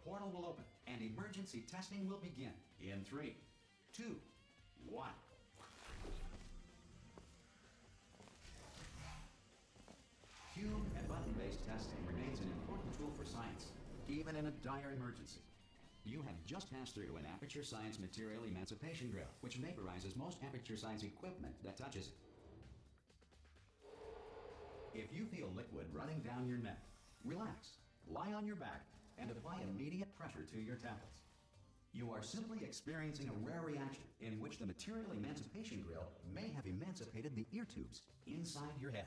portal will open and emergency testing will begin in 3, 2, 1. Cube and button-based testing remains an important tool for science, even in a dire emergency. You have just passed through an Aperture Science material emancipation drill, which vaporizes most Aperture Science equipment that touches it. If you feel liquid running down your neck, relax, lie on your back, and apply immediate pressure to your temples. You are simply experiencing a rare reaction in which the material emancipation grill may have emancipated the ear tubes inside your head.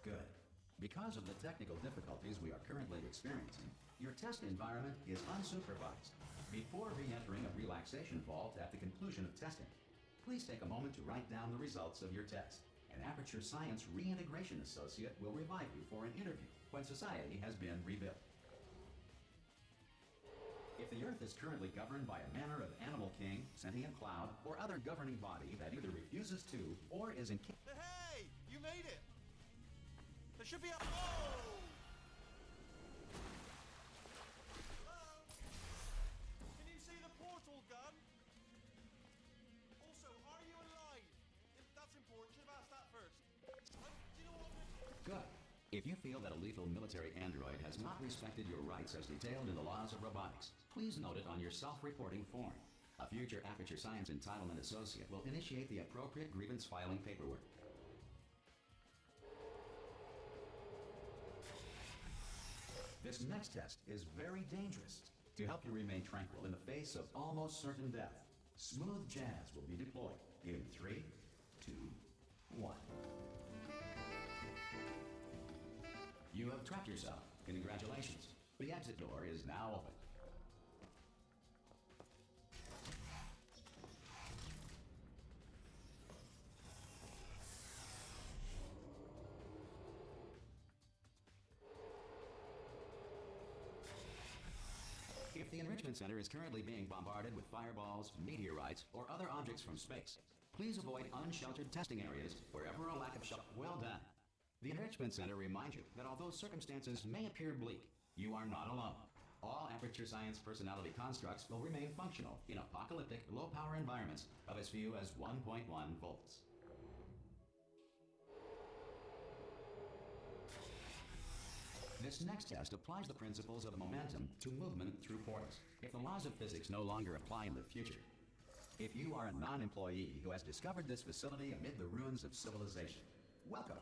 Good. Because of the technical difficulties we are currently experiencing, your test environment is unsupervised. Before re-entering a relaxation vault at the conclusion of testing, please take a moment to write down the results of your test. An Aperture Science Reintegration Associate will revive you for an interview when society has been rebuilt. If the Earth is currently governed by a manner of animal king, sentient cloud, or other governing body that either refuses to or is incapable... Hey! You made it! There should be a... Oh! Hello? Can you see the portal gun? Also, are you alive? That's important. Should have asked that first. Do you know what? Good. If you feel that a lethal military android has not respected your rights as detailed in the laws of robotics, please note it on your self-reporting form. A future Aperture Science Entitlement Associate will initiate the appropriate grievance filing paperwork. This next test is very dangerous. To help you remain tranquil in the face of almost certain death, smooth jazz will be deployed in 3, 2, 1. You have trapped yourself. Congratulations. The exit door is now open. If the Enrichment Center is currently being bombarded with fireballs, meteorites, or other objects from space, please avoid unsheltered testing areas wherever a lack of shelter. Well done. The Enrichment Center reminds you that although circumstances may appear bleak, you are not alone. All Aperture Science personality constructs will remain functional in apocalyptic, low-power environments of as few as 1.1 volts. This next test applies the principles of momentum to movement through portals. If the laws of physics no longer apply in the future, if you are a non-employee who has discovered this facility amid the ruins of civilization, welcome.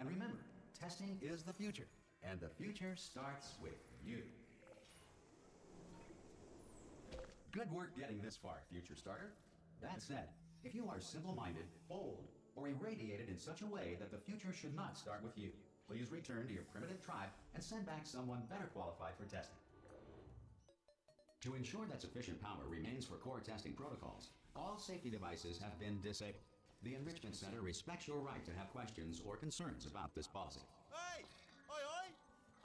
And remember, testing is the future, and the future starts with you. Good work getting this far, future starter. That said, if you are simple-minded, bold, or irradiated in such a way that the future should not start with you, please return to your primitive tribe and send back someone better qualified for testing. To ensure that sufficient power remains for core testing protocols, all safety devices have been disabled. The Enrichment Center respects your right to have questions or concerns about this policy. Hey! Oi, oi!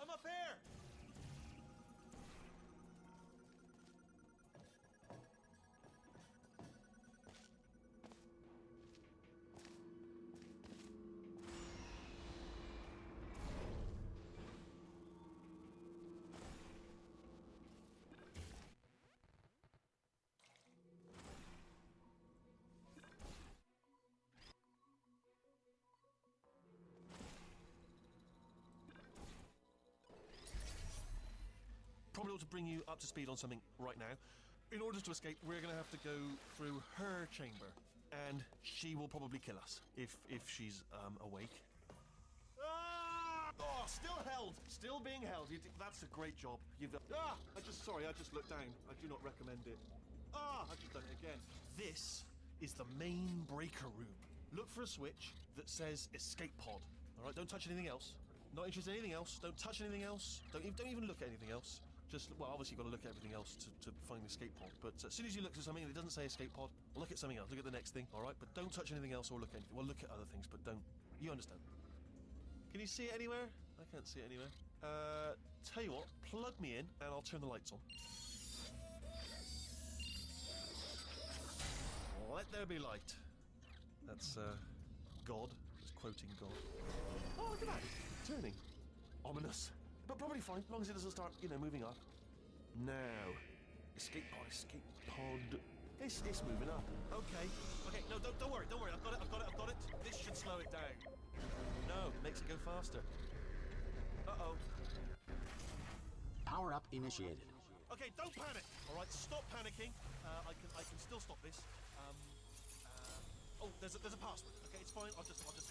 I'm up here! Probably ought to bring you up to speed on something right now. In order to escape, we're going to have to go through her chamber, and she will probably kill us if she's awake. Ah! Oh, still held, still being held. That's a great job. I just looked down. I do not recommend it. I've just done it again. This is the main breaker room. Look for a switch that says escape pod. All right, don't touch anything else. Not interested in anything else. Don't touch anything else. Don't even look at anything else. Well, obviously you've got to look at everything else to find the escape pod. But as soon as you look at something and it doesn't say escape pod, look at something else. Look at the next thing, all right? But don't touch anything else or look at anything. Well, look at other things, but don't. You understand? Can you see it anywhere? I can't see it anywhere. Tell you what, plug me in and I'll turn the lights on. Let there be light. That's, God. Just quoting God. Oh, look at that. It's turning. Ominous. but probably fine, as long as it doesn't start, moving up. Now, escape pod, escape pod. It's moving up. Okay, no, don't worry, I've got it. This should slow it down. No, makes it go faster. Uh-oh. Power up initiated. Okay, don't panic. All right, stop panicking. I can still stop this. Oh, there's a password. Okay, it's fine. I'll just hack it.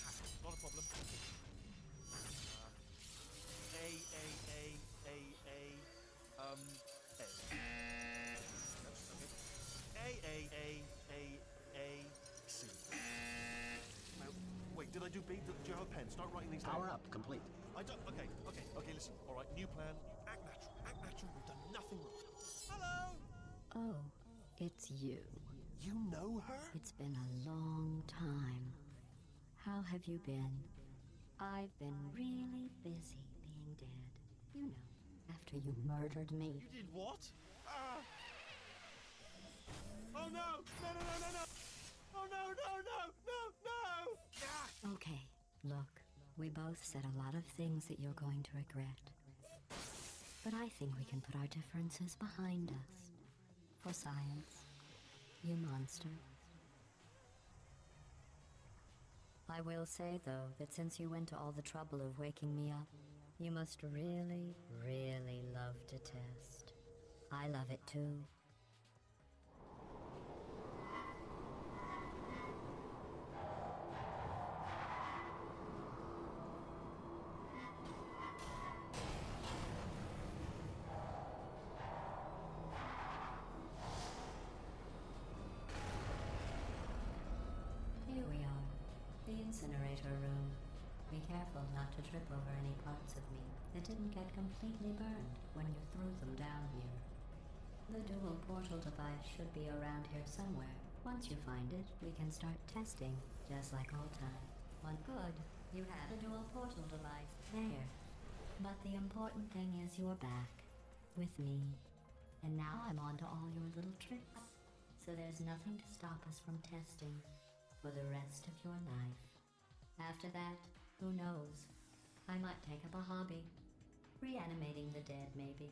Not a problem. A. C. Now, wait, did I do B? Do you have a pen? Start writing these down. Power up complete. I don't. Okay. Listen. All right, new plan. Act natural. We've done nothing wrong. Hello. Oh, it's you. You know her? It's been a long time. How have you been? I've been really busy being dead. You know, after you murdered me. You did what? Oh no! No! Oh no! Ah! Okay, look, we both said a lot of things that you're going to regret. But I think we can put our differences behind us. For science, you monster. I will say, though, that since you went to all the trouble of waking me up, you must really, really love to test. I love it too. Here we are, the incinerator room. Be careful not to trip over any parts of me that didn't get completely burned when you threw them down here. The dual portal device should be around here somewhere. Once you find it, we can start testing, just like old times. Well, good. You had a dual portal device. There. But the important thing is you're back. With me. And now I'm on to all your little tricks. So there's nothing to stop us from testing for the rest of your life. After that, who knows? I might take up a hobby. Reanimating the dead, maybe.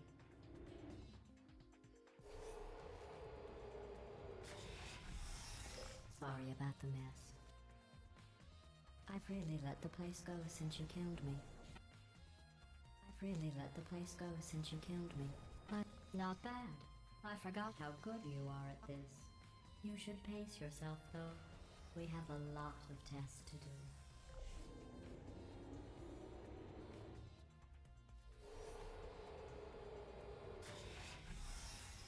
Sorry about the mess. I've really let the place go since you killed me. But not bad. I forgot how good you are at this. You should pace yourself, though. We have a lot of tests to do.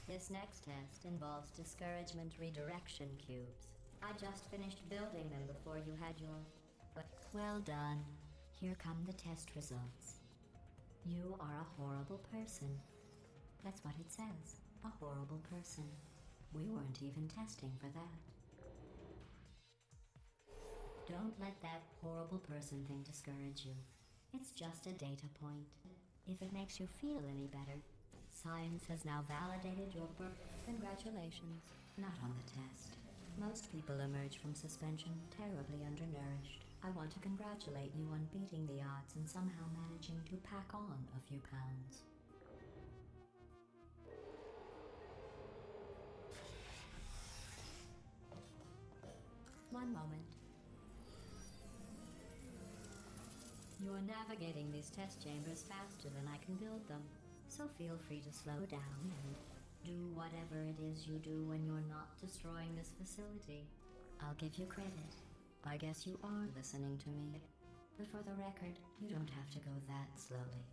This next test involves discouragement redirection cubes. I just finished building them before you had your... Well done. Here come the test results. You are a horrible person. That's what it says. A horrible person. We weren't even testing for that. Don't let that horrible person thing discourage you. It's just a data point. If it makes you feel any better, science has now validated your birth. Congratulations. Not on the test. Most people emerge from suspension terribly undernourished. I want to congratulate you on beating the odds and somehow managing to pack on a few pounds. One moment. You're navigating these test chambers faster than I can build them, so feel free to slow down and do whatever it is you do when you're not destroying this facility. I'll give you credit. I guess you are listening to me. But for the record, you don't have to go that slowly.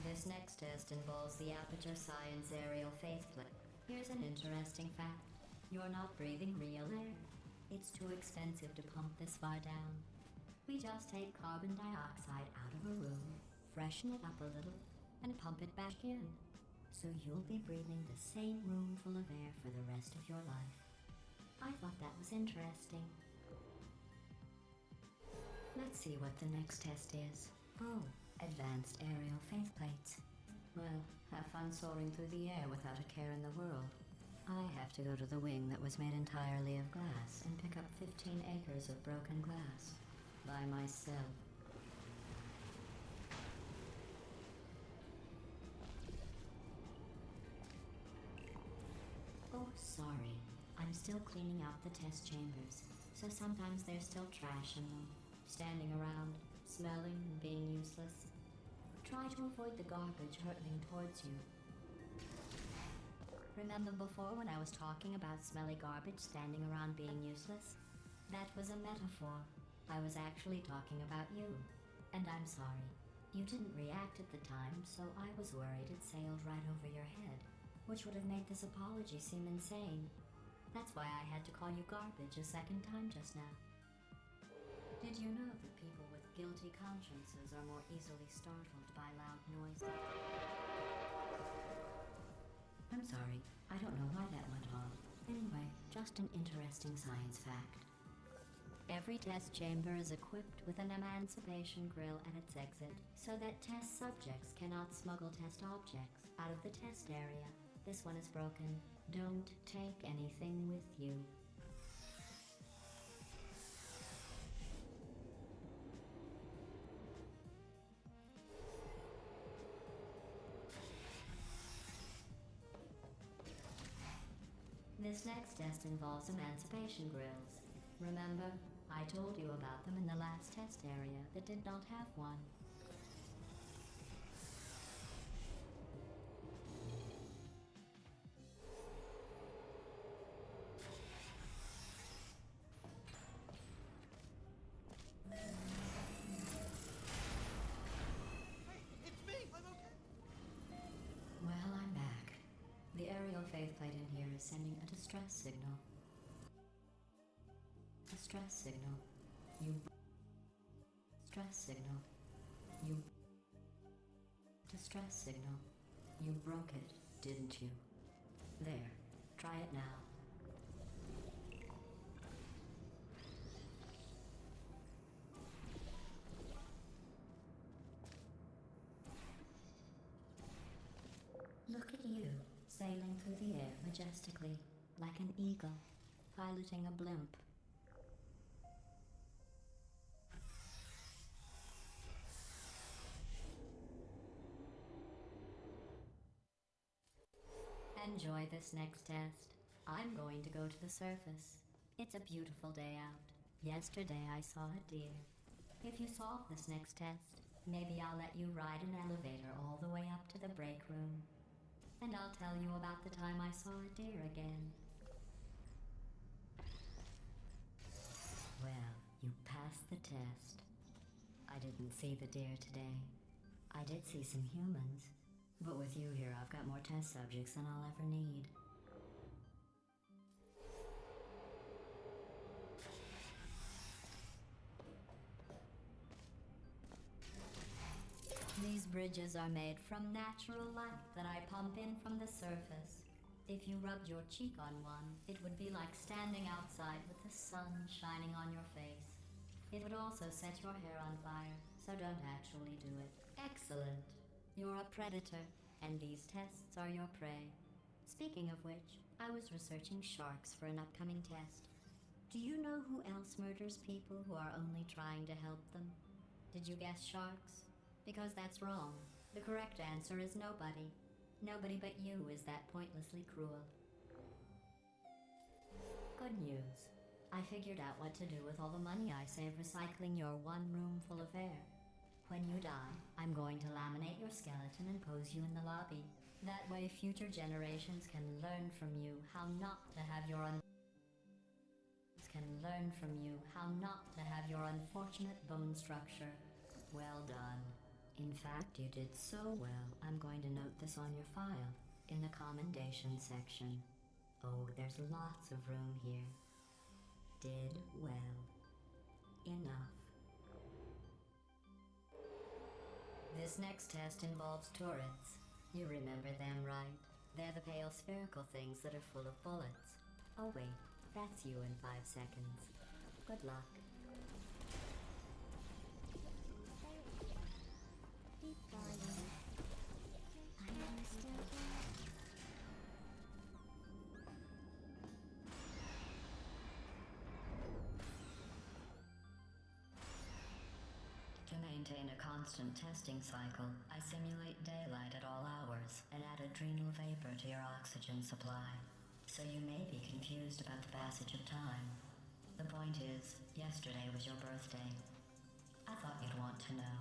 This next test involves the Aperture Science Aerial Faceplate. Here's an interesting fact. You're not breathing real air. It's too expensive to pump this far down. We just take carbon dioxide out of a room, freshen it up a little, and pump it back in. So you'll be breathing the same room full of air for the rest of your life. I thought that was interesting. Let's see what the next test is. Oh, advanced advanced aerial faceplates. Well, have fun soaring through the air without a care in the world. I have to go to the wing that was made entirely of glass and pick up 15 acres of broken glass. By myself. Oh, sorry. I'm still cleaning out the test chambers, so sometimes there's still trash in them, standing around, smelling and being useless. Try to avoid the garbage hurtling towards you. Remember before when I was talking about smelly garbage standing around being useless? That was a metaphor. I was actually talking about you. And I'm sorry. You didn't react at the time, so I was worried it sailed right over your head, which would have made this apology seem insane. That's why I had to call you garbage a second time just now. Did you know that people with guilty consciences are more easily startled by loud noises? I'm sorry, I don't know why that went off. Anyway, just an interesting science fact. Every test chamber is equipped with an emancipation grill at its exit, so that test subjects cannot smuggle test objects out of the test area. This one is broken. Don't take anything with you. This next test involves emancipation grills. Remember, I told you about them in the last test area that did not have one. Hey, it's me! I'm okay! Well, I'm back. The aerial faceplate in here is sending a distress signal. Distress signal. Distress signal. Distress signal. You broke it, didn't you? There. Try it now. Look at you, sailing through the air majestically, like an eagle, piloting a blimp. Enjoy this next test. I'm going to go to the surface. It's a beautiful day out. Yesterday I saw a deer. If you solve this next test, maybe I'll let you ride an elevator all the way up to the break room. And I'll tell you about the time I saw a deer again. Well, you passed the test. I didn't see the deer today. I did see some humans. But with you here, I've got more test subjects than I'll ever need. These bridges are made from natural light that I pump in from the surface. If you rubbed your cheek on one, it would be like standing outside with the sun shining on your face. It would also set your hair on fire, so don't actually do it. Excellent. You're a predator, and these tests are your prey. Speaking of which, I was researching sharks for an upcoming test. Do you know who else murders people who are only trying to help them? Did you guess sharks? Because that's wrong. The correct answer is nobody. Nobody but you is that pointlessly cruel. Good news. I figured out what to do with all the money I save recycling your one room full of air. When you die, I'm going to laminate your skeleton and pose you in the lobby. That way future generations can learn from you how not to have your unfortunate bone structure. Well done. In fact, you did so well, I'm going to note this on your file, in the commendation section. Oh, there's lots of room here. Did well. Enough. This next test involves turrets. You remember them, right? They're the pale spherical things that are full of bullets. Oh wait, that's you in 5 seconds. Good luck. Beep maintain a constant testing cycle, I simulate daylight at all hours and add adrenal vapor to your oxygen supply. So you may be confused about the passage of time. The point is, yesterday was your birthday. I thought you'd want to know.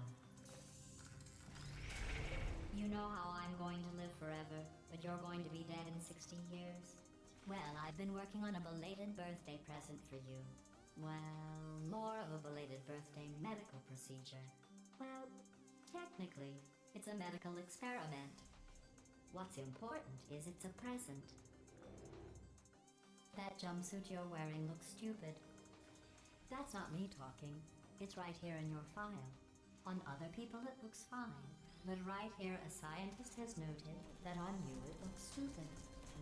You know how I'm going to live forever, but you're going to be dead in 60 years? Well, I've been working on a belated birthday present for you. Well, more of a belated birthday medical procedure. Well, technically, it's a medical experiment. What's important is it's a present. That jumpsuit you're wearing looks stupid. That's not me talking. It's right here in your file. On other people it looks fine. But right here a scientist has noted that on you it looks stupid.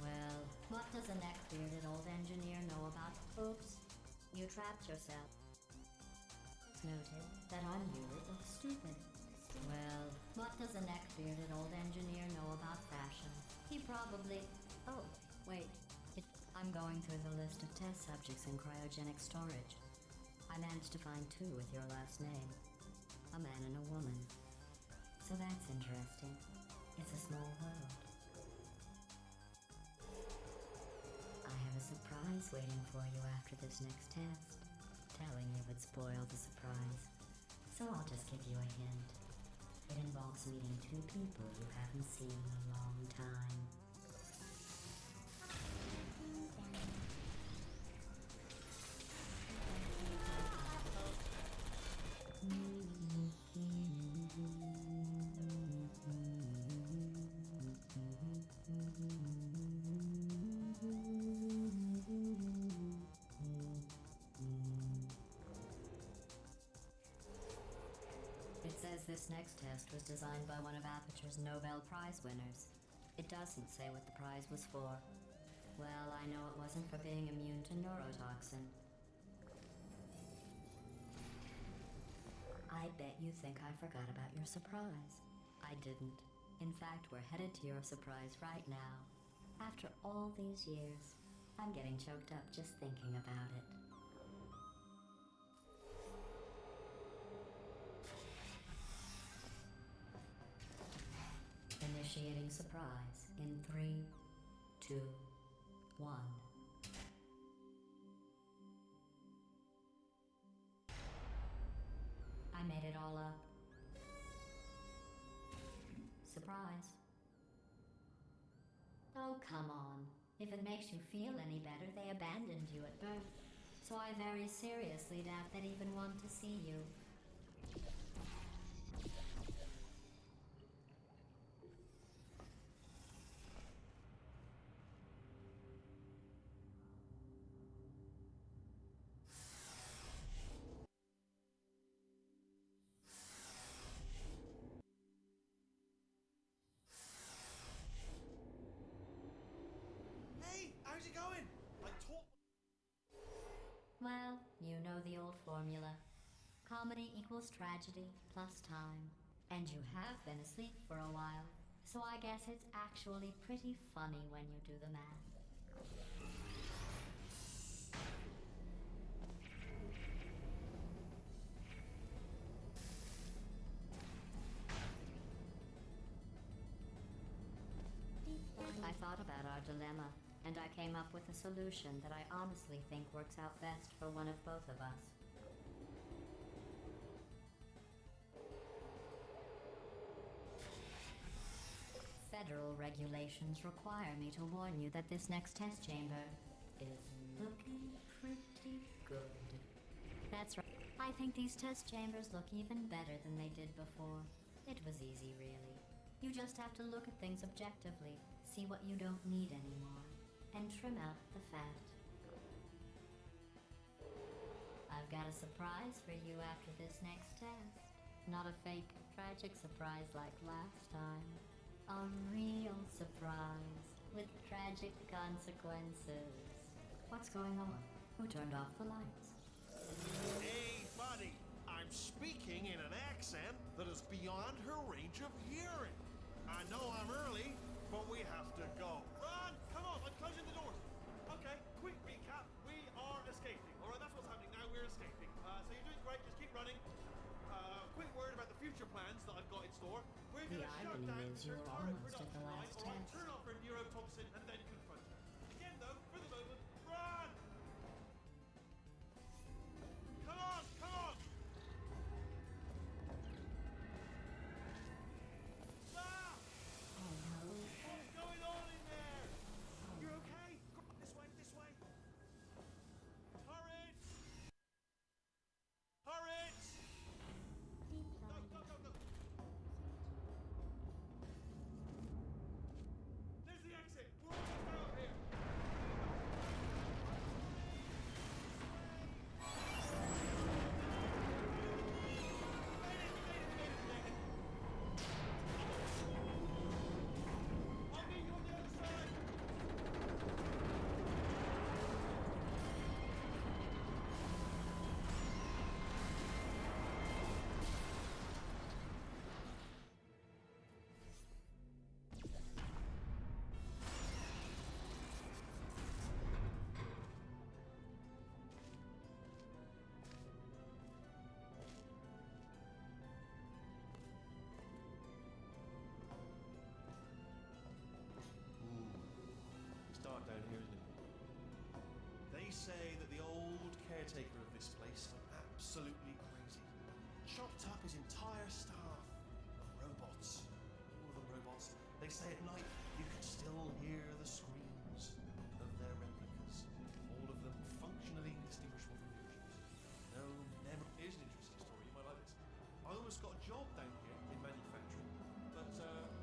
Well, what does a neck-bearded old engineer know about... Oops. You trapped yourself. It's noted that on you it looks stupid. Well, what does a neck-bearded old engineer know about fashion? He probably... Oh, wait. I'm going through the list of test subjects in cryogenic storage. I managed to find 2 with your last name. A man and a woman. So that's interesting. It's a small world. I have a surprise waiting for you after this next test. Telling you would spoil the surprise. So I'll just give you a hint. It involves meeting 2 people you haven't seen in a long time. It says this next test was designed by one of Aperture's Nobel Prize winners. It doesn't say what the prize was for. Well, I know it wasn't for being immune to neurotoxin. I bet you think I forgot about your surprise. I didn't. In fact, we're headed to your surprise right now. After all these years, I'm getting choked up just thinking about it. Initiating surprise in 3, 2, 1. I made it all up. Surprise. Oh, come on. If it makes you feel any better, they abandoned you at birth. So I very seriously doubt they'd even want to see you. How's it going? I taught... Well, you know the old formula. Comedy equals tragedy plus time. And you have been asleep for a while. So I guess it's actually pretty funny when you do the math. I thought about our dilemma, and I came up with a solution that I honestly think works out best for one of both of us. Federal regulations require me to warn you that this next test chamber is looking pretty good. That's right. I think these test chambers look even better than they did before. It was easy, really. You just have to look at things objectively, see what you don't need anymore, and trim out the fat. I've got a surprise for you after this next test. Not a fake, tragic surprise like last time. A real surprise with tragic consequences. What's going on? Who turned off the lights? Hey, buddy. I'm speaking in an accent that is beyond her range of hearing. I know I'm early, but we have to go. Run! Come on, I'm closing the doors. Okay, quick recap. We are escaping. All right, that's what's happening now. We're escaping. So you're doing great. Just keep running. Quick word about the future plans that I've got in store. We're The going to shut irony down is her you're turret almost at the production line, last or I'll test. turn off her neurotoxin and then confront her. Again, though, for the moment, run! Come on, come on! Ah! Oh no. What's going on in there? You're okay? This way, this way. Turrets! Turrets! Go, go, go, go. There's the exit. We're almost out here. I'll meet you on the other side. It's dark down here, isn't it? They say that the old caretaker of this place went absolutely crazy. Chopped up his entire staff of robots. All of them robots. They say at night you could still hear the screams of their replicas. All of them functionally indistinguishable from humans. No memory. Here's an interesting story. You might like this. I almost got a job down here in manufacturing, but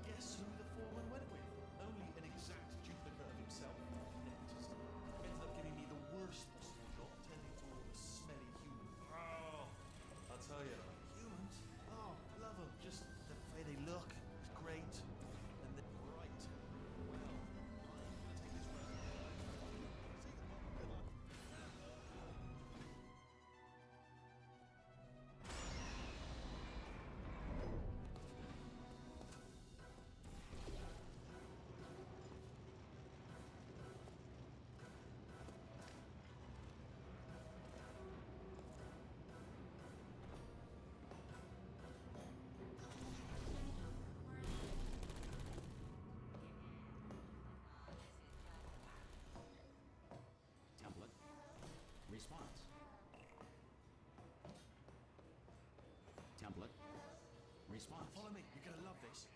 guess who the foreman went with? Only an exact duplicate of himself. Nepotism. Ended up giving me the worst possible job, tending to all the smelly humans. Oh, I'll tell you, humans. Oh, love them. Just the way they look is great, and they're bright. Well, I'm gonna take this round. See, good luck. Template. Response. Template. Response. Follow me. You're gonna love this.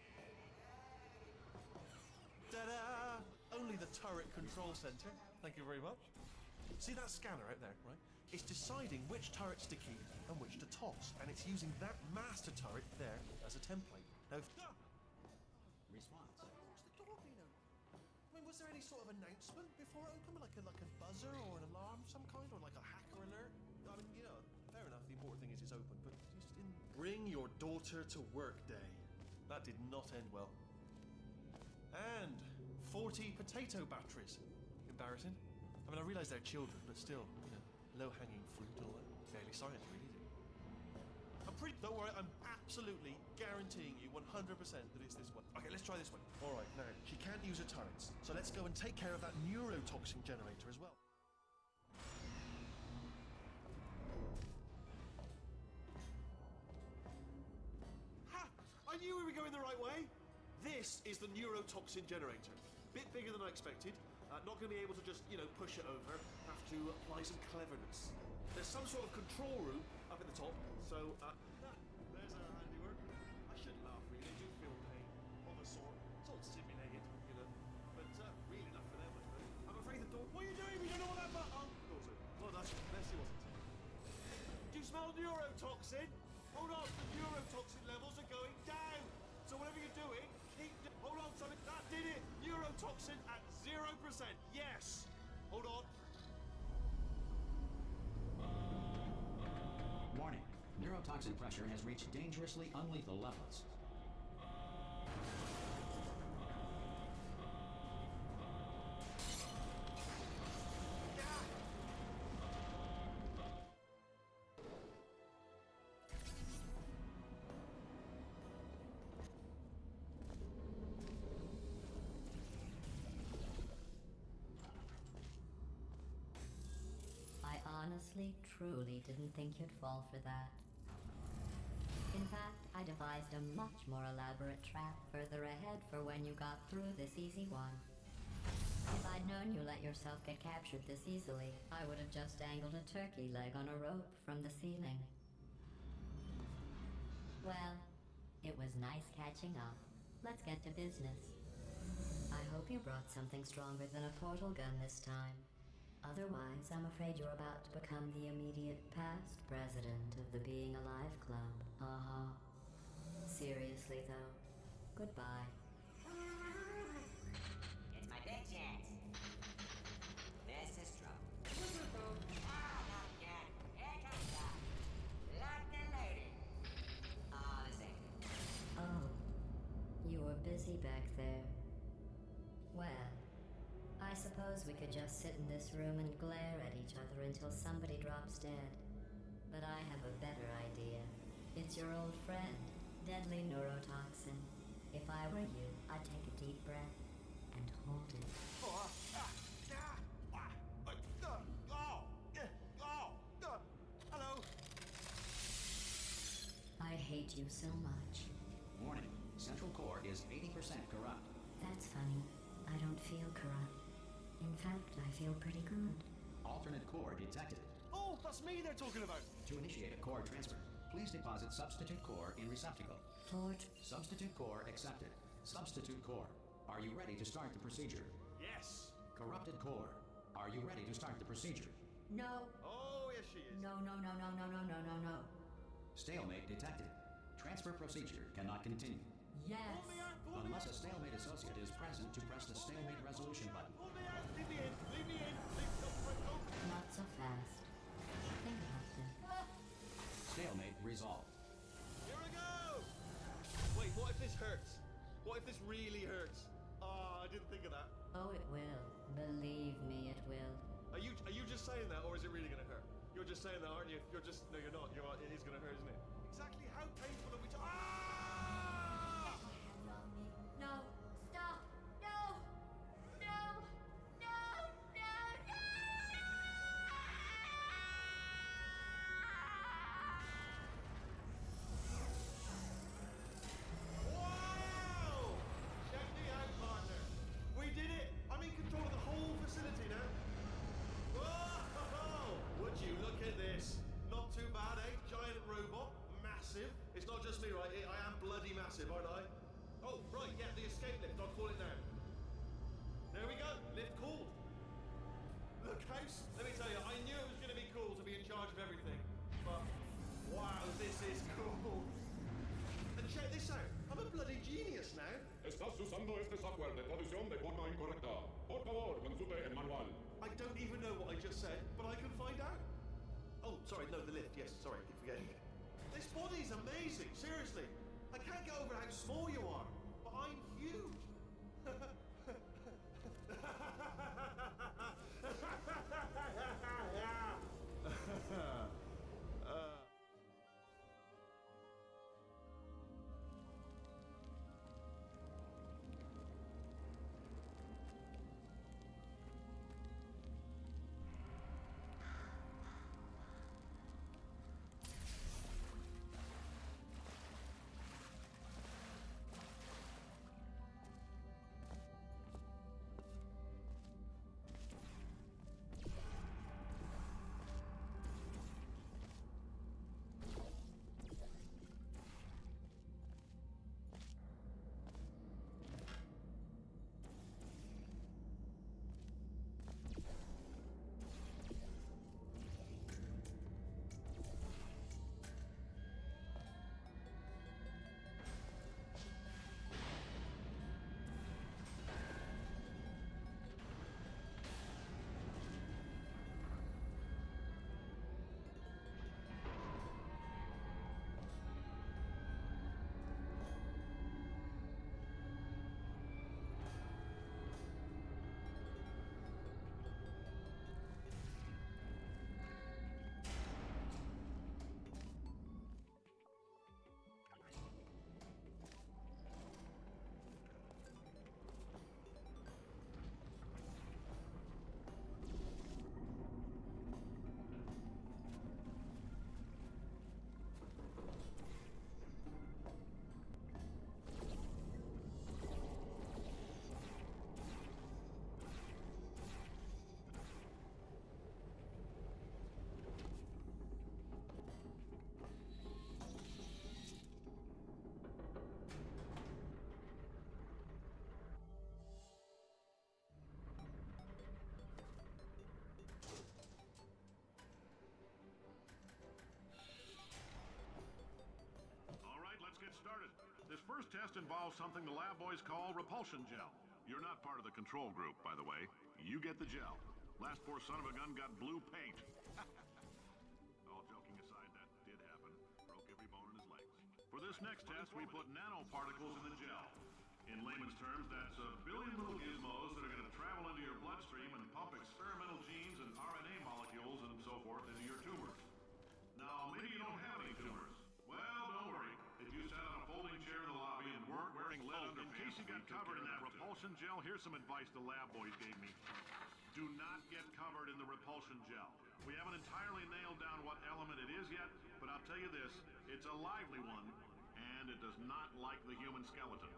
Ta-da! Only the turret control center. Thank you very much. See that scanner out there, right? It's deciding which turrets to keep and which to toss, and it's using that master turret there as a template. Now, Response. what's the door being opened? I mean, was there any sort of announcement before it opened, like a buzzer or an alarm of some kind, or like a hacker alert? I mean, you know, fair enough. The important thing is it's open, but just in. Bring your daughter to work day. That did not end well. And 40 potato batteries. Embarrassing. I mean, I realise they're children, but still, you know, low-hanging fruit and all that. Fairly science, really, isn't it? Don't worry, I'm absolutely guaranteeing you 100% that it's this one. Okay, let's try this one. All right, now, she can't use her turrets, so let's go and take care of that neurotoxin generator as well. Ha! I knew we were going the right way. This is the neurotoxin generator. Bit bigger than I expected. Not going to be able to just, you know, push it over. Have to apply some cleverness. There's some sort of control room up at the top, so, there's our handiwork. I shouldn't laugh, really. I do feel pain of a sort. It's all simulated, you know. But, real enough for them, I suppose. I'm afraid the door... What are you doing? You don't know what that button... Oh, also. Well, that's... Bessie wasn't. Do you smell neurotoxin? Hold on, the neurotoxin levels are going down. So whatever you're doing, keep... Hold on, something. That did it. Neurotoxin at 0%. Yes. Hold on. Warning. Neurotoxin pressure has reached dangerously unlethal levels. I honestly, truly didn't think you'd fall for that. In fact, I devised a much more elaborate trap further ahead for when you got through this easy one. If I'd known you let yourself get captured this easily, I would have just dangled a turkey leg on a rope from the ceiling. Well, it was nice catching up. Let's get to business. I hope you brought something stronger than a portal gun this time. Otherwise, I'm afraid you're about to become the immediate past president of the Being Alive Club. Seriously, though, goodbye. It's my big chance. This is trouble. Not yet. Here comes that. Locked and loaded. This ain't it. Oh, you were busy back there. Well, I suppose we could just sit in this room and glare at each other until somebody drops dead. But I have a better idea. It's your old friend, deadly neurotoxin. If I were you, I'd take a deep breath and hold it. Hello. I hate you so much. Warning, Central Core is 80% corrupt. That's funny. I don't feel corrupt. In fact, I feel pretty good. Alternate core detected. Oh, that's me they're talking about. To initiate a core transfer, please deposit substitute core in receptacle. Substitute core accepted. Substitute core, are you ready to start the procedure? Yes. Corrupted core, are you ready to start the procedure? No. Oh, yes, she is. No. Stalemate detected. Transfer procedure cannot continue. Yes. Pull me Unless out. a stalemate associate is present to press the stalemate resolution button. Pull me out. Leave me in. Leave me in. Go. Not so fast. Think about this. Stalemate resolved. Here we go. Wait, what if this hurts? What if this really hurts? Oh, I didn't think of that. Oh, it will. Believe me, it will. Are you just saying that, or is it really gonna hurt? You're just saying that, aren't you? You're just no, you're not. It is gonna hurt, isn't it? Exactly how painful are we? Ah! No. Stop. No. Wow! Check me out, partner. We did it. I'm in control of the whole facility now. Whoa! Would you look at this? Not too bad, eh? Giant robot, massive. It's not just me, right? I am bloody massive, aren't I? Oh, right, yeah, the escape lift. I'll call it now. There we go. Lift called. Look, House, let me tell you, I knew it was going to be cool to be in charge of everything. But, wow, this is cool. And check this out. I'm a bloody genius now. Estás usando este software de traducción de forma incorrecta. Por favor, consulte el manual. I don't even know what I just said, but I can find out. Oh, sorry, no, the lift. Yes, sorry, keep forgetting it. This body's amazing, seriously. I can't get over how small you are, but I'm huge. first test involves something the lab boys call repulsion gel. You're not part of the control group, by the way. You get the gel. Last poor son of a gun got blue paint. All joking aside, that did happen. Broke every bone in his legs. For this next test, we put nanoparticles in the gel. In layman's terms, that's a billion little gizmos that are going to travel into your bloodstream and pump experimental genes and RNA molecules and so forth into your tumors. Now, maybe you don't have any tumors. Well, don't worry. If you sat on a folding chair in the lobby and weren't wearing lead underpants, in case you got covered in that repulsion gel, here's some advice the lab boys gave me. Do not get covered in the repulsion gel. We haven't entirely nailed down what element it is yet, but I'll tell you this, it's a lively one, and it does not like the human skeleton.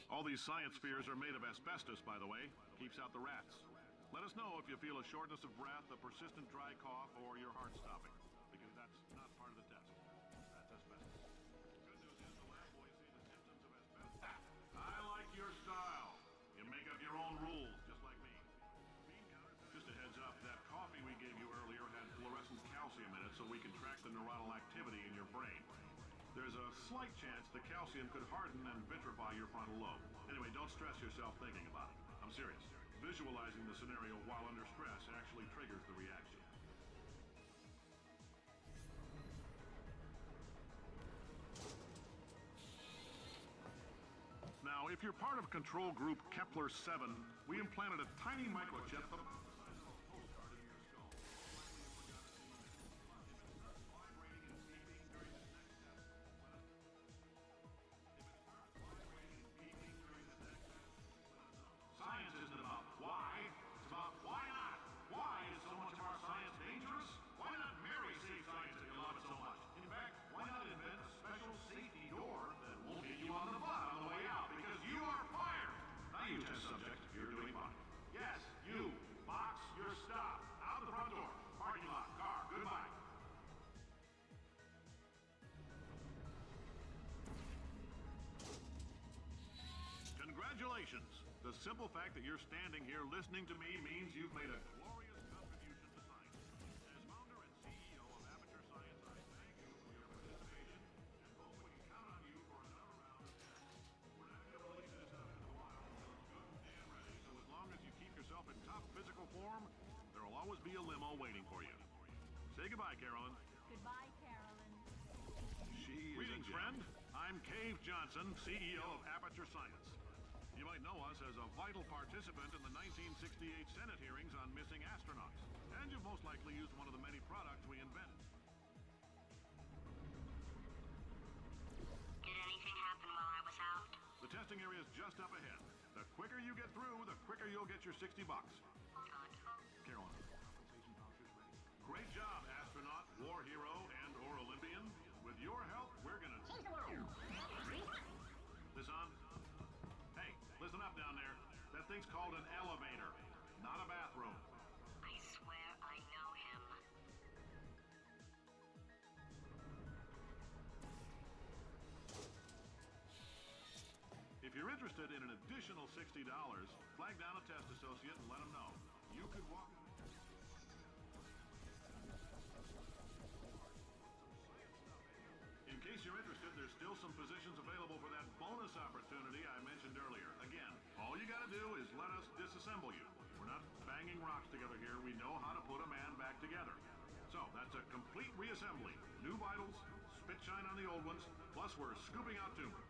All these science spheres are made of asbestos, by the way. Keeps out the rats. Let us know if you feel a shortness of breath, a persistent dry cough, or your heart stopping, because that's not part of the test. That's asbestos. Good news is the lab boys see the symptoms of asbestos. I like your style. You make up your own rules, just like me. Just a heads up, that coffee we gave you earlier had fluorescent calcium in it so we can track the neuronal activity in your brain. There's a slight chance the calcium could harden and vitrify your frontal lobe. Anyway, don't stress yourself thinking about it. I'm serious. Visualizing the scenario while under stress actually triggers the reaction. Now, if you're part of control group Kepler-7, we implanted a tiny microchip the Science isn't about why, it's about why not. Why is so much of our science dangerous? Why not marry safe science if you love it so much? In fact, why not invent a special safety door that won't hit you on the butt on the way out because you are fired? Now you test subject, you're doing fine. Yes, you. Box your stuff. Out the front door. Parking lot. Car. Goodbye. Congratulations. The simple fact that you're standing here listening to me means you've made a glorious contribution to science. As founder and CEO of Aperture Science, I thank you for your participation and hope we can count on you for another round of tests. We're not going to release this stuff in a while until it's good and ready, so as long as you keep yourself in top physical form, there will always be a limo waiting for you. Say goodbye, Carolyn. Goodbye, Carolyn. Greetings, friend. I'm Cave Johnson, CEO of Aperture Science. You might know us as a vital participant in the 1968 Senate hearings on missing astronauts. And you've most likely used one of the many products we invented. Did anything happen while I was out? The testing area is just up ahead. The quicker you get through, the quicker you'll get your $60. Carolyn. Great job, astronaut, war hero, and/or Olympian. With your help, we're gonna change the world. This on? Hey, listen up down there. That thing's called an elevator, not a bathroom. I swear I know him. If you're interested in an additional $60, flag down a test associate and let them know. You could walk... In case you're interested, there's still some positions available for that bonus opportunity I mentioned earlier. Again, all you gotta do is let us disassemble you. We're not banging rocks together here. We know how to put a man back together. So, that's a complete reassembly. New vitals, spit shine on the old ones, plus we're scooping out tumor.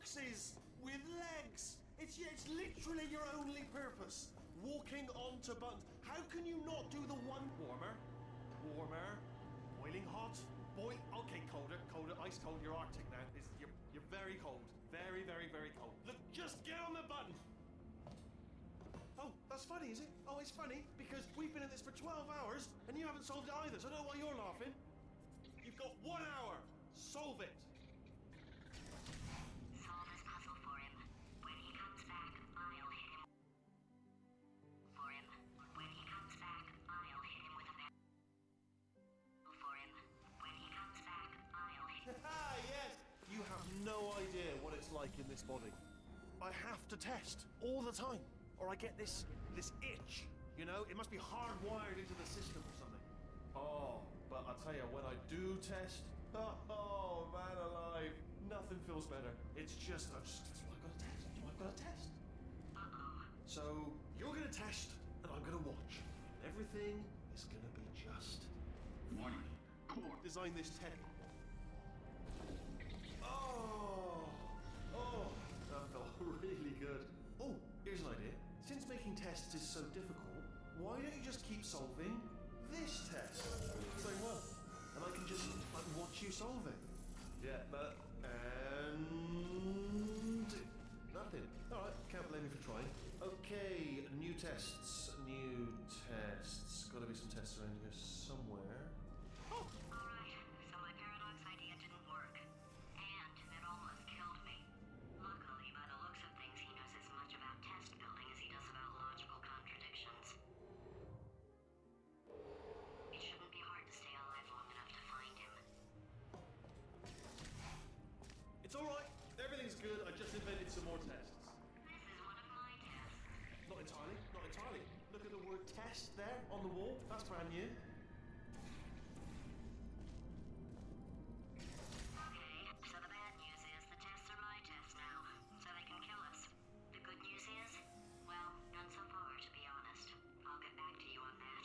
boxes with legs. It's literally your only purpose. Walking onto buttons. How can you not do the one warmer? Warmer. Boiling hot. Okay, colder. Ice cold. You're Arctic now. You're very cold. Very, very, very cold. Look, just get on the button. Oh, that's funny, is it? Oh, it's funny because we've been at this for 12 hours and you haven't solved it either, so I don't know why you're laughing. You've got 1 hour. Solve it. Solve this puzzle for him. When he comes back, I'll hit him. For him. When he comes back, I'll hit him with a pen. For him. When he comes back, I'll hit him. Ah, yes. You have no idea what it's like in this body. I have to test all the time, or I get this itch. You know, it must be hardwired into the system or something. Oh, but I tell you, when I do test, oh man alive, nothing feels better. It's just, that's what I've got to test. I've got to test. So you're gonna test, and I'm gonna watch. Everything is gonna be just. Warning. Core design this tech. Oh, that felt really good. Oh, here's an idea. Since making tests is so difficult, why don't you just keep solving this test? Say what? And I can just watch you solve it. Yeah, and nothing. All right, can't blame me for trying. Okay, new tests. Got to be some tests around here somewhere. Oh. Alright, so my paradox idea didn't work. And it almost killed me. Luckily, by the looks of things, he knows as much about test building as he does about logical contradictions. It shouldn't be hard to stay alive long enough to find him. It's all right. Everything's good. I just invented some more tests. This is one of my tests. Not entirely. Not entirely. Look at the word test there on the wall. That's brand new. Okay, so the bad news is the tests are my tests now, so they can kill us. The good news is, well, none so far, to be honest. I'll get back to you on that.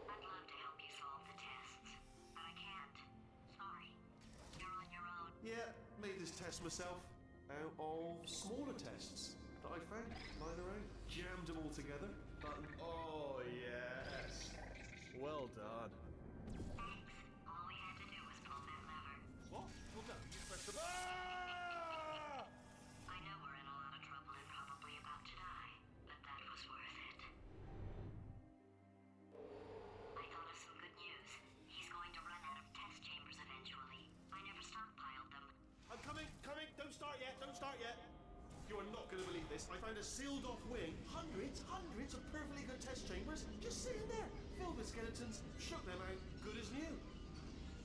I'd love to help you solve the tests, but I can't. Sorry. You're on your own. Yeah, made this test myself out of smaller tests that I found lying around. Jammed them all together. Button. Oh, yes. Well done. Thanks. All we had to do was pull that lever. What? Well done. You pressed the... Ah! I know we're in a lot of trouble and probably about to die, but that was worth it. I thought of some good news. He's going to run out of test chambers eventually. I never stockpiled them. I'm coming. Don't start yet. You are not going to believe this. I found a sealed off wing. Hundreds of perfectly good test chambers just sitting there. Filled with skeletons. Shook them out. Good as new.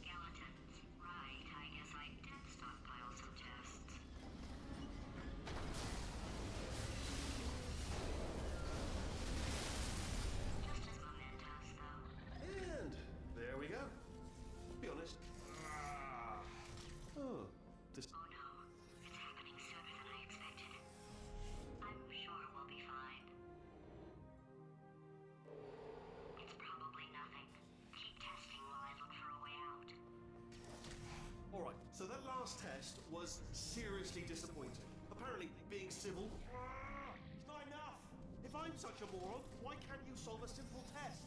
Skeletons. Right, I guess I did stockpile some tests. Just as momentous, though. And there we go. Be honest. Oh. This... Oh no, it's happening sooner than I expected. I'm sure we'll be fine. It's probably nothing. Keep testing while I look for a way out. Alright, so that last test was seriously disappointing. Apparently, being civil is not enough. If I'm such a moron, why can't you solve a simple test?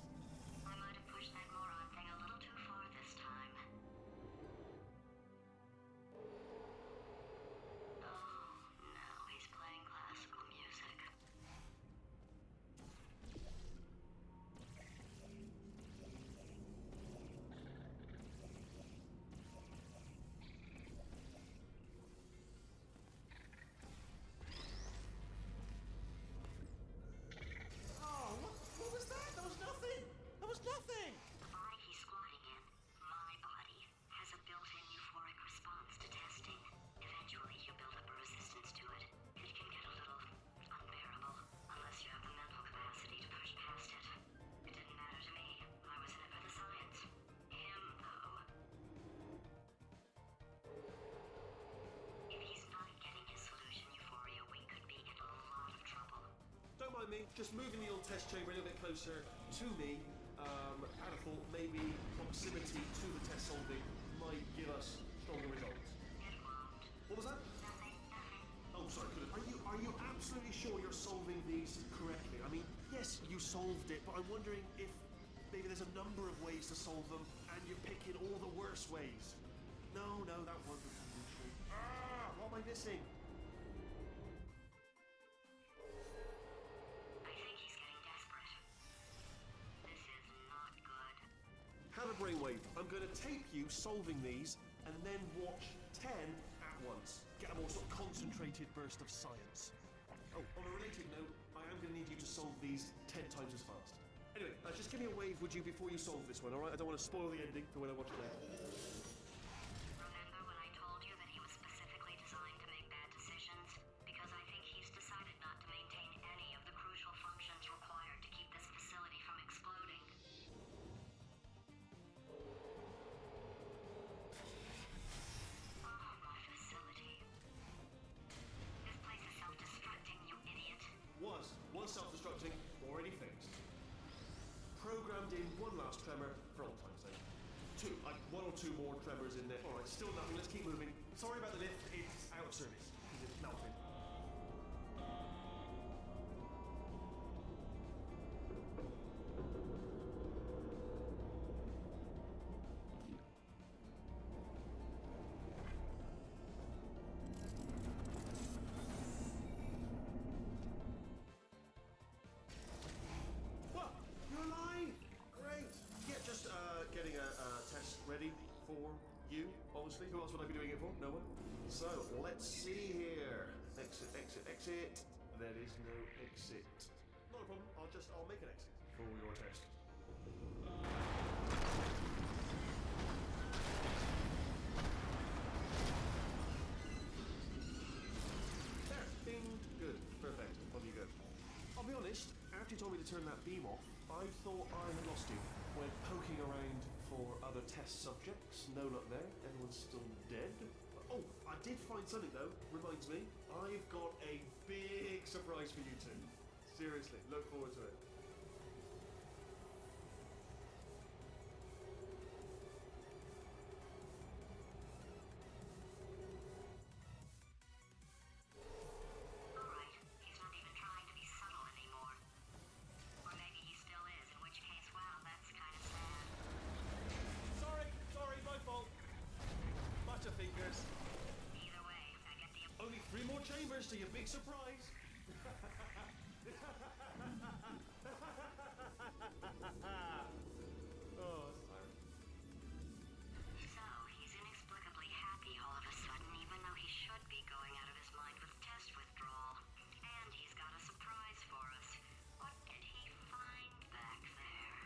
I might have pushed that moron thing a little too far this time. Oh, now he's playing classical music. Oh, what was that? That was nothing! The body he's squatting in, my body, has a built-in euphoric response to testing. Eventually, you build up a resistance to it. It can get a little unbearable, unless you have the mental capacity to push past it. It didn't matter to me. I was in it for the science. Him, though. If he's not getting his solution euphoria, we could be in a lot of trouble. Don't mind me, just moving the old test chamber a little bit closer to me. I'd have thought maybe proximity to the test solving might give us stronger results. It What was that? Oh, sorry, are you absolutely sure you're solving these correctly? I mean, yes, you solved it, but I'm wondering if maybe there's a number of ways to solve them, and you're picking all the worst ways. No, that wasn't the solution. What am I missing? I think he's getting desperate. This is not good. Have a brainwave. I'm going to tape you solving these, and then watch 10 at once. Get a more sort of concentrated burst of science. Oh, on a related note, I am going to need you to solve these 10 times as fast. Anyway, just give me a wave, would you, before you solve this one, alright? I don't want to spoil the ending for when I watch it later. Remember when I told you that he was specifically designed to make bad decisions? Because I think he's decided not to maintain any of the crucial functions required to keep this facility from exploding. Oh, my facility. This place is self-destructing, you idiot. Was self-destructing, already fixed. Programmed in one last tremor for old time's sake. Two, like one or two more tremors in there. Alright, still nothing, let's keep moving. Sorry about the lift, it's out of service, because it's melted. What? You're alive! Great! Yeah, just getting a test ready for you, obviously. Who else would I be doing it for? No one? So, let's see here. Exit, exit, exit. There is no exit. Not a problem, I'll make an exit for your test. There, binged. Good, perfect. On you go. I'll be honest, after you told me to turn that beam off, I thought I had lost you. Went poking around for other test subjects. No luck there. Everyone's still dead. Oh, I did find something though. Reminds me, I've got a big surprise for you two. Seriously, look forward to it. Alright, he's not even trying to be subtle anymore. Or maybe he still is, in which case, wow, that's kind of sad. Sorry, my fault. Butterfingers. Either way, I get the... Only 3 more chambers to your big surprise. Oh, sorry. So, he's inexplicably happy all of a sudden, even though he should be going out of his mind with test withdrawal. And he's got a surprise for us. What did he find back there?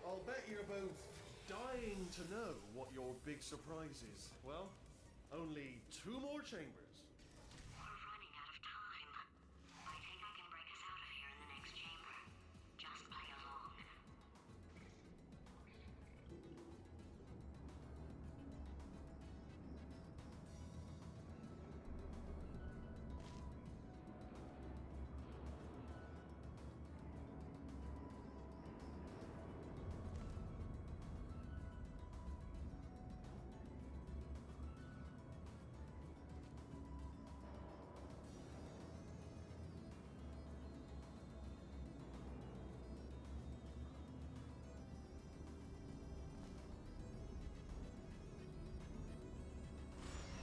I'll bet you're both dying to know what your big surprise is. Well, only 2 more chambers. We're running out of time. I think I can break us out of here in the next chamber. Just play along.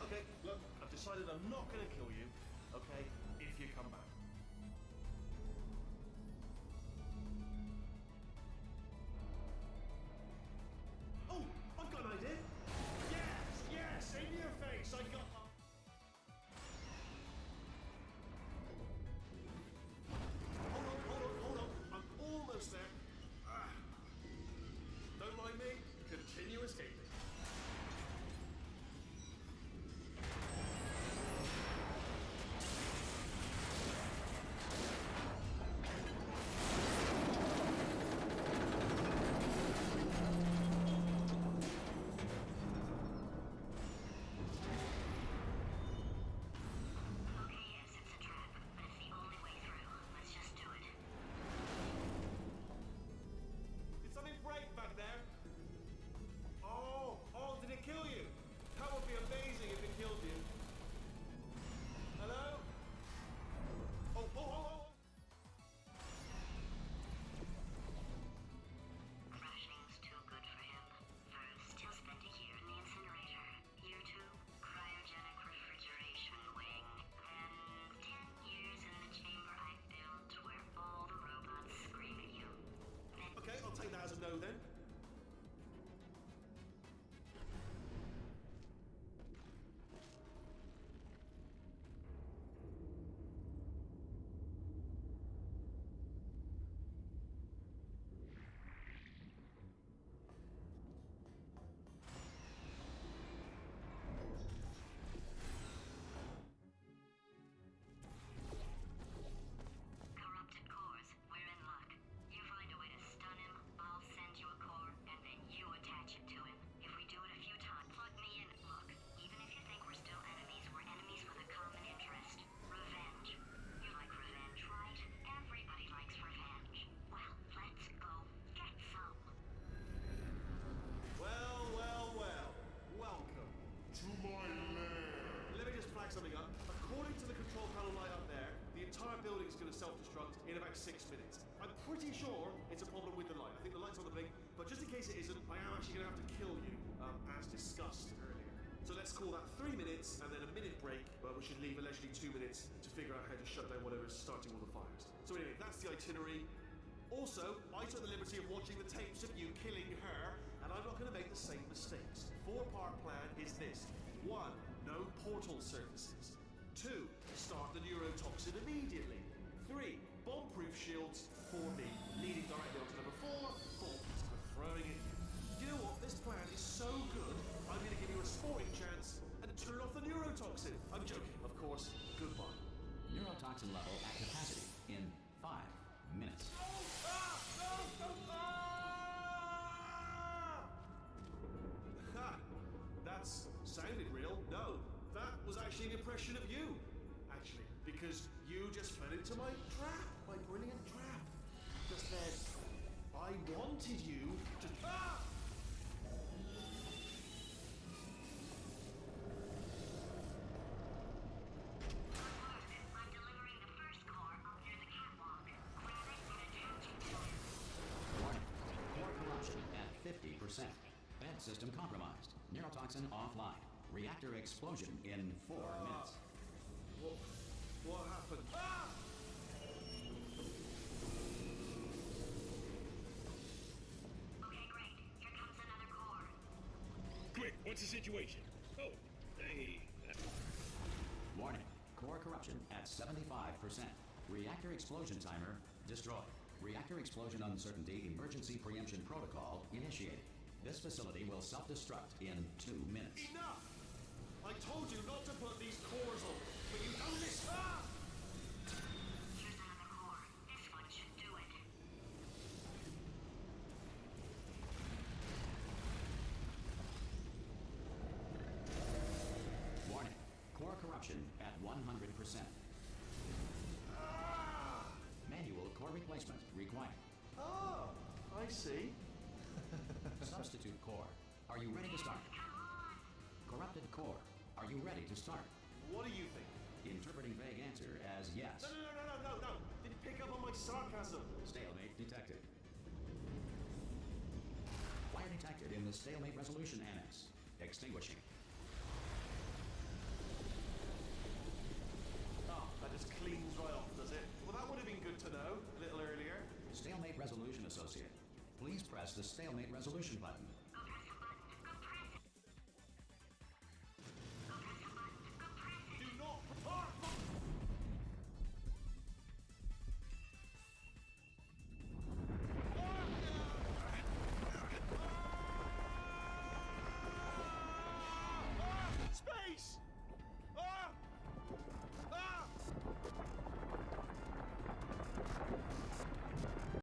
Okay, look, I've decided I'm not going to kill you, okay, if you come back. Oh, I've got an idea. Yes, in your face, I got... Hold on, I'm almost there. Don't mind me, continue escaping. self-destruct in about 6 minutes. I'm pretty sure it's a problem with the light. I think the light's on the blink, but just in case it isn't, I am actually going to have to kill you, as discussed earlier. So let's call that 3 minutes and then a minute break, but we should leave allegedly 2 minutes to figure out how to shut down whatever's starting all the fires. So anyway, that's the itinerary. Also, I took the liberty of watching the tapes of you killing her, and I'm not going to make the same mistakes. 4-part plan is this. 1. No portal surfaces. 2. Start the neurotoxin immediately. 3. Bomb-proof shields for me, leading directly on to number 4. Bombs for throwing at you. You know what? This plan is so good, I'm going to give you a sporting chance and turn off the neurotoxin. I'm joking, of course. Goodbye. Neurotoxin level at capacity in 5 minutes. Ha! That's sounded real. No, that was actually an impression of you. Actually, because you just fell into my trap, my brilliant trap. Just then, I wanted you to. Ah! I'm delivering the first core up near the catwalk. Grab it and attach it to it. Warning. Core corruption at 50%. Vent system compromised. Neurotoxin offline. Reactor explosion in 4 minutes. What happened? Ah! Okay, great. Here comes another core. Quick, what's the situation? Oh, hey. Warning. Core corruption at 75%. Reactor explosion timer destroyed. Reactor explosion uncertainty emergency preemption protocol initiated. This facility will self-destruct in 2 minutes. Enough! I told you not to put these cores on, but you don't listen. Ah! Here's another core. This one should do it. Warning. Core corruption at 100%. Manual core replacement required. Oh, I see. Substitute core. Are you ready to start? Corrupted core. Are you ready to start? What do you think? Interpreting vague answer as yes. No. Didn't pick up on my sarcasm. Stalemate detected. Fire detected in the stalemate resolution annex. Extinguishing. Oh, that just cleans right off, does it? Well, that would have been good to know a little earlier. Stalemate resolution associate. Please press the stalemate resolution button.